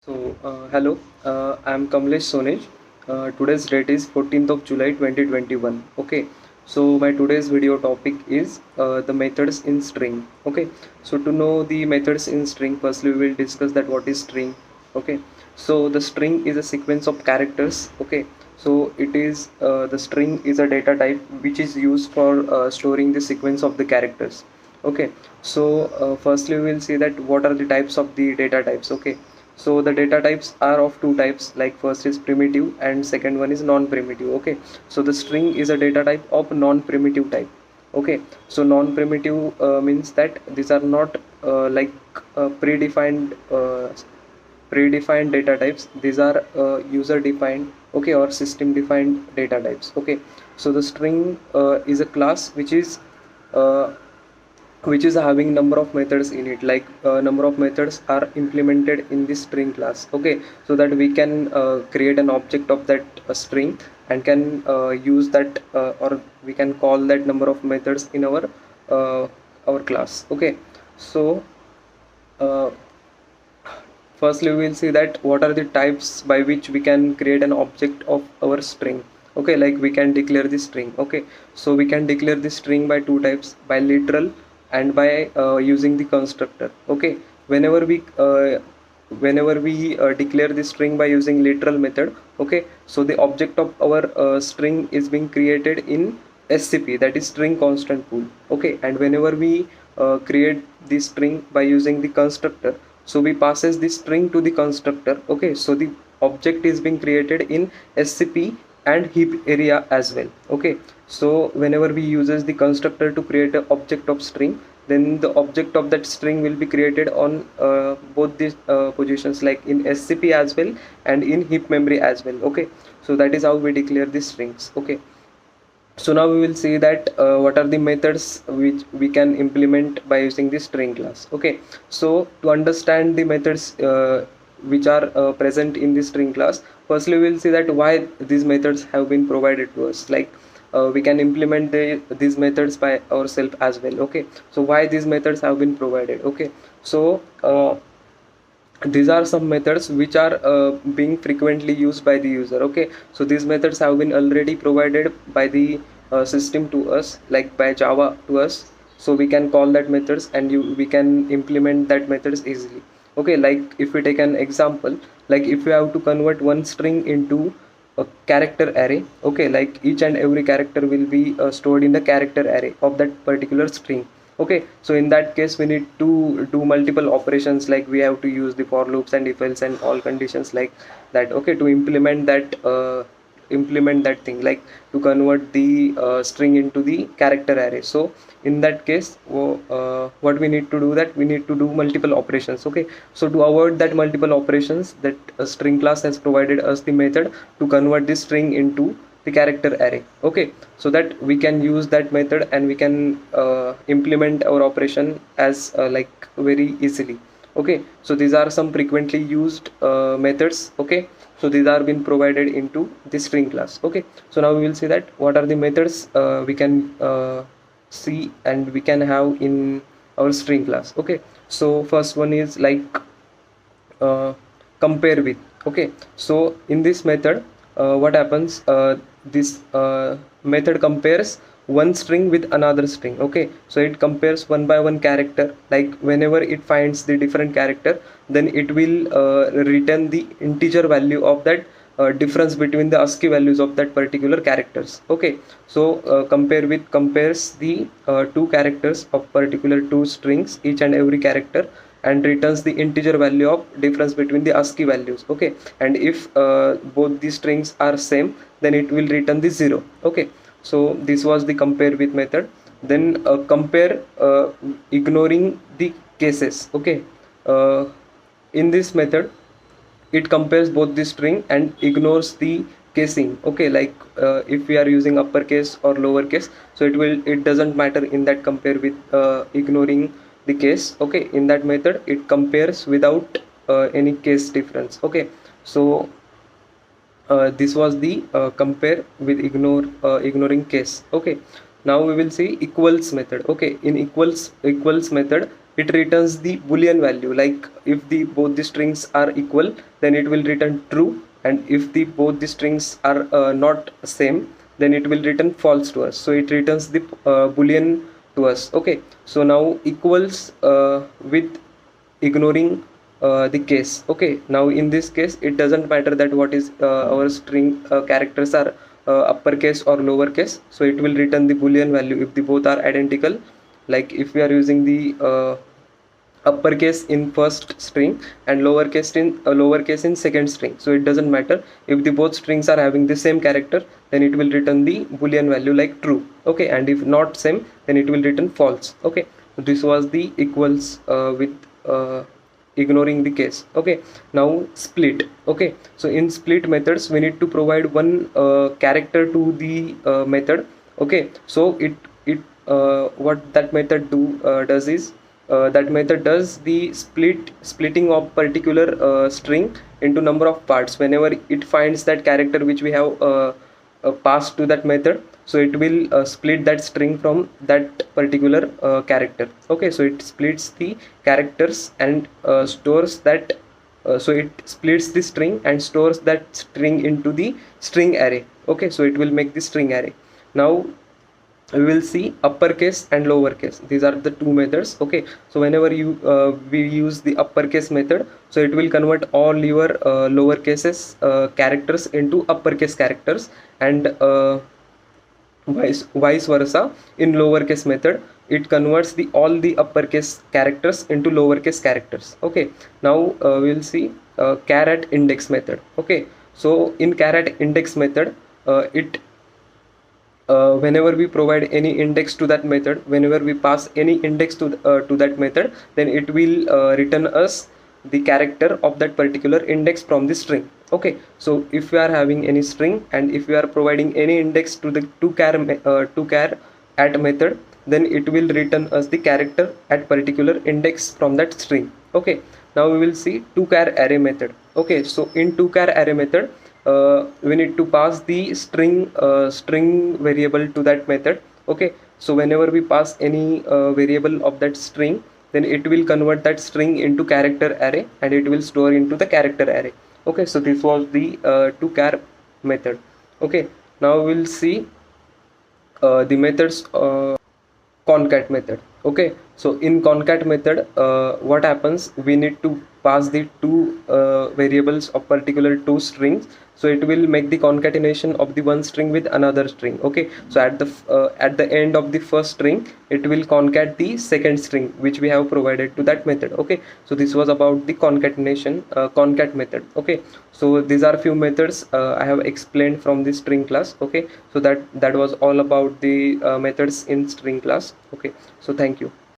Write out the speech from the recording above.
Hello, I'm Kamlesh Sonej. Today's date is 14th of July 2021. Okay, so my today's video topic is the methods in string. Okay, so to know the methods in string, firstly we will discuss that what is string. Okay, so the string is a sequence of characters. Okay, so it is the string is a data type which is used for storing the sequence of the characters. Okay, so firstly we will see that what are the types of the data types. Okay, so the data types are of two types, like first is primitive and second one is non-primitive. Okay, so the string is a data type of non-primitive type. Okay, so non-primitive means that these are not like predefined data types. These are user defined, okay, or system defined data types. Okay, so the string is a class uh, which is having number of methods in it, like number of methods are implemented in this string class. Okay, so that we can create an object of that string and can use that or we can call that number of methods in uh, our class. Okay, so uh, firstly we will see that what are the types by which we can create an object of our string. Okay, like we can declare the string. Okay, so we can declare the string by two types, by literal and by using the constructor. Okay, whenever we declare the string by using literal method. Okay, so the object of our string is being created in scp, that is string constant pool. Okay, and whenever we create the string by using the constructor, so we passes the string to the constructor. Okay, so the object is being created in scp and heap area as well. Okay, so whenever we uses the constructor to create an object of string, then the object of that string will be created on both these positions, like in scp as well and in heap memory as well. Okay, so that is how we declare the strings. Okay, so now we will see that what are the methods which we can implement by using this string class. Okay, so to understand the methods which are present in this string class, firstly we will see that why these methods have been provided to us. Like we can implement these methods by ourselves as well. Okay, so why these methods have been provided. Okay, so these are some methods which are being frequently used by the user. Okay, so these methods have been already provided by the system to us, like by java to us. So we can call that methods and we can implement that methods easily. Okay, like if we take an example, like if you have to convert one string into a character array. Okay, like each and every character will be stored in the character array of that particular string. Okay, so in that case we need to do multiple operations, like we have to use the for loops and if else and all conditions like that. Okay, to implement that thing, like to convert the string into the character array. So in that case what we need to do, that we need to do multiple operations. Okay, so to avoid that multiple operations, that string class has provided us the method to convert this string into the character array. Okay, so that we can use that method and we can implement our operation as like very easily. Okay, so these are some frequently used methods. Okay, so these are been provided into the string class. Okay, so now we will see that what are the methods we can see and we can have in our string class. Okay, so first one is like uh, compare with. Okay, so in this method what happens, this method compares one string with another string. Okay, so it compares one by one character. Like whenever it finds the different character, then it will return the integer value of that difference between the ASCII values of that particular characters. Okay, so compare with compares the two characters of particular two strings, each and every character, and returns the integer value of difference between the ASCII values. Okay, and if both the strings are same, then it will return the 0. Okay, so this was the compare with method. Then compare ignoring the cases. Okay, uh, in this method it compares both the string and ignores the casing. Okay, like if we are using uppercase or lowercase, so it doesn't matter in that compare with ignoring the case. Okay, in that method it compares without any case difference. Okay, so this was the compare with ignoring case. Okay, now we will see equals method. Okay, in equals method it returns the boolean value. Like if the both the strings are equal, then it will return true, and if the both the strings are not same, then it will return false to us. So it returns the boolean to us. Okay, so now equals with ignoring the case. Okay, now in this case it doesn't matter that what is our string characters are uppercase or lowercase, so it will return the boolean value if the both are identical. Like if we are using the uppercase in first string and lowercase in second string, so it doesn't matter if the both strings are having the same character, then it will return the boolean value like true. Okay, and if not same, then it will return false. Okay, this was the equals with ignoring the case. Okay, now split. Okay, so in split methods we need to provide one character to the method. Okay, so it what that method does is that method does the splitting of particular string into number of parts. Whenever it finds that character which we have passed to that method, so it will split that string from that particular character. Okay, so it splits the characters and stores that so it splits the string and stores that string into the string array. Okay, so it will make the string array. Now we will see uppercase and lowercase. These are the two methods. Okay, so whenever you we use the uppercase method, so it will convert all your lowercases characters into uppercase characters, and vice versa. In lowercase method, it converts the all the uppercase characters into lowercase characters. Okay, now we will see char at index method. Okay, so in char at index method, it whenever we provide any index to that method, whenever we pass any index to that method, then it will return us the character of that particular index from the string. Okay, so if we are having any string and if we are providing any index to the to char at method, then it will return us the character at particular index from that string. Okay, now we will see to char array method. Okay, so in to char array method, we need to pass the string variable to that method. Okay, so whenever we pass any variable of that string, then it will convert that string into character array and it will store into the character array. Okay, so this was the to char method. Okay, now we'll see the methods concat method. Okay, so in concat method, what happens, we need to pass the two variables of particular two strings, so it will make the concatenation of the one string with another string. Okay, so at the end of the first string, it will concat the second string which we have provided to that method. Okay, so this was about the concatenation concat method. Okay, so these are few methods I have explained from the string class. Okay, so that was all about the methods in string class. Okay, so thank you.